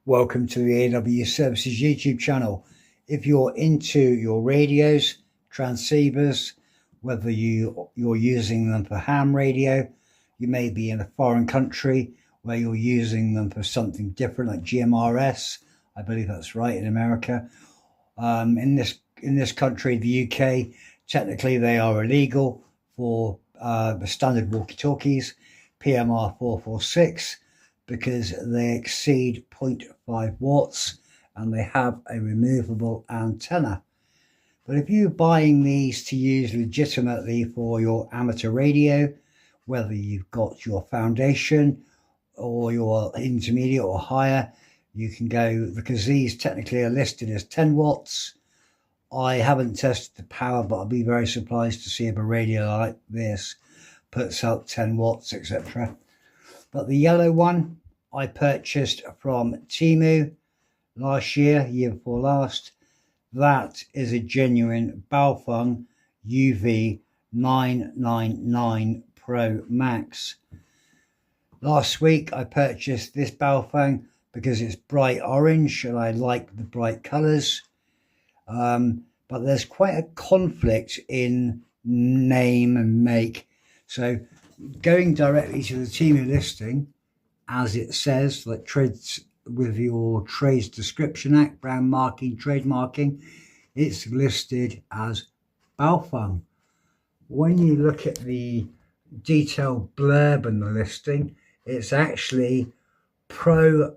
Welcome to the AW Services YouTube channel. If you're into your radios, transceivers, whether you're using them for ham radio, you may be in a foreign country where you're using them for something different like GMRS, I believe that's right in America. In this country, the UK, technically they are illegal for the standard walkie-talkies, PMR 446, because they exceed 0.5 watts and they have a removable antenna. But if you're buying these to use legitimately for your amateur radio, whether you've got your foundation or your intermediate or higher, you can go, because these technically are listed as 10 watts. I haven't tested the power, but I'll be very surprised to see if a radio like this puts out 10 watts, etc. But the yellow one I purchased from Temu last year before last. That is a genuine BaoFeng UV-999 Pro Max. Last week I purchased this BaoFeng because it's bright orange and I like the bright colours. But there's quite a conflict in name and make. So going directly to the Temu listing, as it says, like trades with your Trades Description Act, brand marking, trademarking, it's listed as BaoFeng. When you look at the detailed blurb in the listing, it's actually Pofung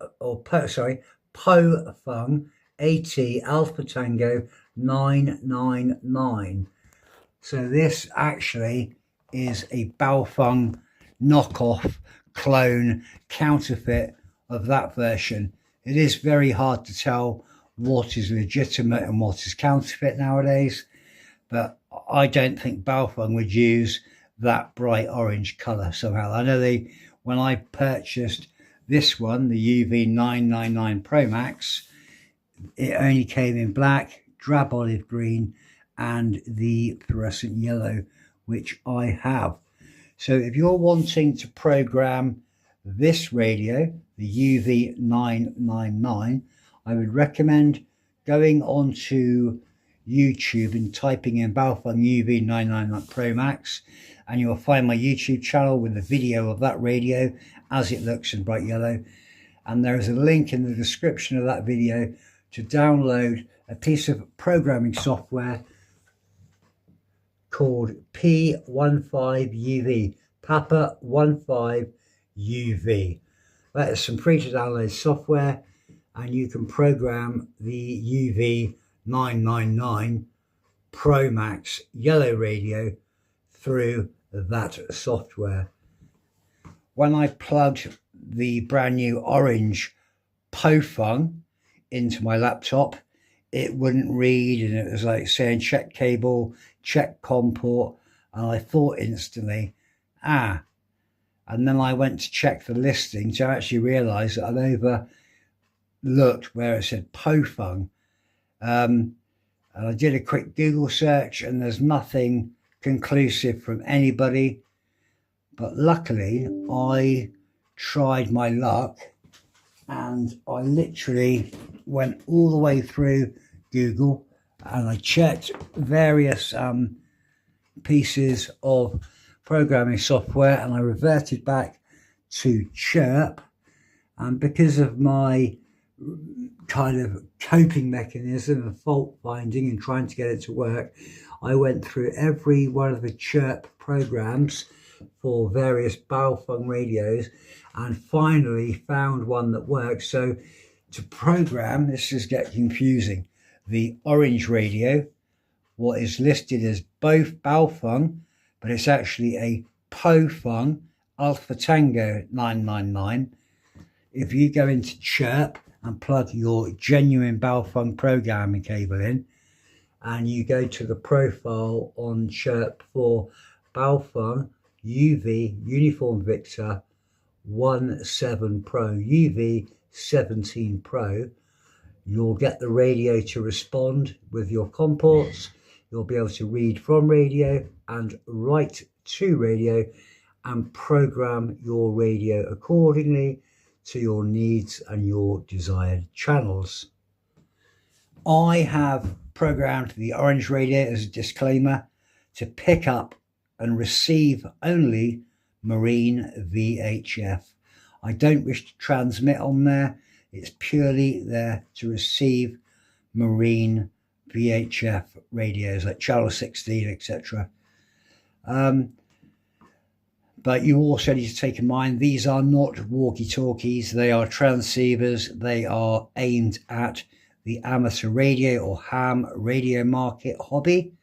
AT Alpha Tango 999. So this actually is a BaoFeng knockoff, clone, counterfeit of that version. It is very hard to tell what is legitimate and what is counterfeit nowadays, but I don't think BaoFeng would use that bright orange color somehow. I know when I purchased this one, the UV-999 Pro Max, it only came in black, drab olive green, and the fluorescent yellow, which I have. So if you're wanting to program this radio, the UV-999, I would recommend going onto YouTube and typing in BaoFeng UV-999 Pro Max, and you'll find my YouTube channel with a video of that radio as it looks in bright yellow. And there is a link in the description of that video to download a piece of programming software called P15UV, Papa 15 UV. That is some free to download software, and you can program the UV-999 Pro Max yellow radio through that software. When I plugged the brand new orange Pofung into my laptop, it wouldn't read, and it was like saying check cable, check COM port, and I thought instantly, and then I went to check the listing to actually realise that I'd overlooked where it said Pofung. And I did a quick Google search, and there's nothing conclusive from anybody. But luckily, I tried my luck, and I literally went all the way through Google, and I checked various pieces of programming software, and I reverted back to Chirp. And because of my kind of coping mechanism of fault finding and trying to get it to work, I went through every one of the Chirp programs for various BaoFeng radios and finally found one that works. So to program, this is getting confusing, the orange radio, what is listed as both BaoFeng, but it's actually a Pofung Alpha Tango 999. If you go into Chirp and plug your genuine BaoFeng programming cable in, and you go to the profile on Chirp for BaoFeng UV Uniform Victor 17 Pro, UV-17 Pro, you'll get the radio to respond with your COM ports. You'll be able to read from radio and write to radio and program your radio accordingly to your needs and your desired channels. I have programmed the orange radio as a disclaimer to pick up and receive only marine VHF. I don't wish to transmit on there. It's purely there to receive marine VHF radios like channel 16, etc. But you also need to take in mind these are not walkie-talkies. They are transceivers. They are aimed at the amateur radio or ham radio market hobby.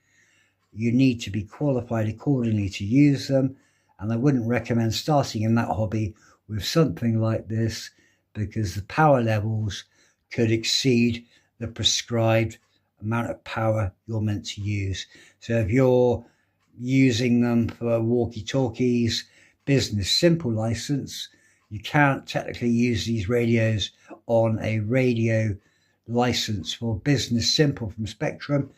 You need to be qualified accordingly to use them, and I wouldn't recommend starting in that hobby with something like this because the power levels could exceed the prescribed amount of power you're meant to use. So if you're using them for walkie-talkies, business simple license, you can't technically use these radios on a radio license for business simple from Spectrum,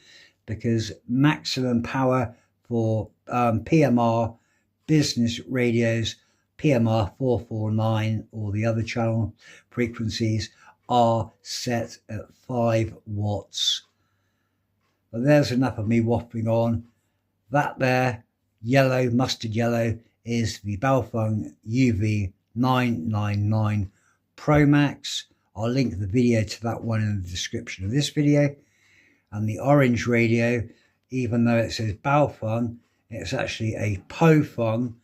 because maximum power for PMR business radios, PMR 449 or the other channel frequencies, are set at 5 watts. But there's enough of me waffling on. That there, yellow, mustard yellow, is the BaoFeng UV-999 Pro Max. I'll link the video to that one in the description of this video. And the orange radio, even though it says BaoFeng, it's actually a Pofung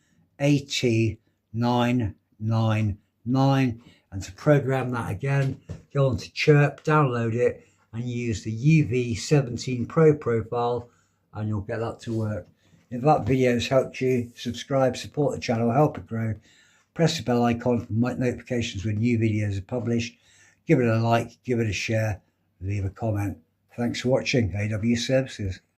AT999. And to program that again, go on to Chirp, download it, and use the UV-17 Pro profile, and you'll get that to work. If that video has helped you, subscribe, support the channel, help it grow. Press the bell icon for notifications when new videos are published. Give it a like, give it a share, leave a comment. Thanks for watching AW Services.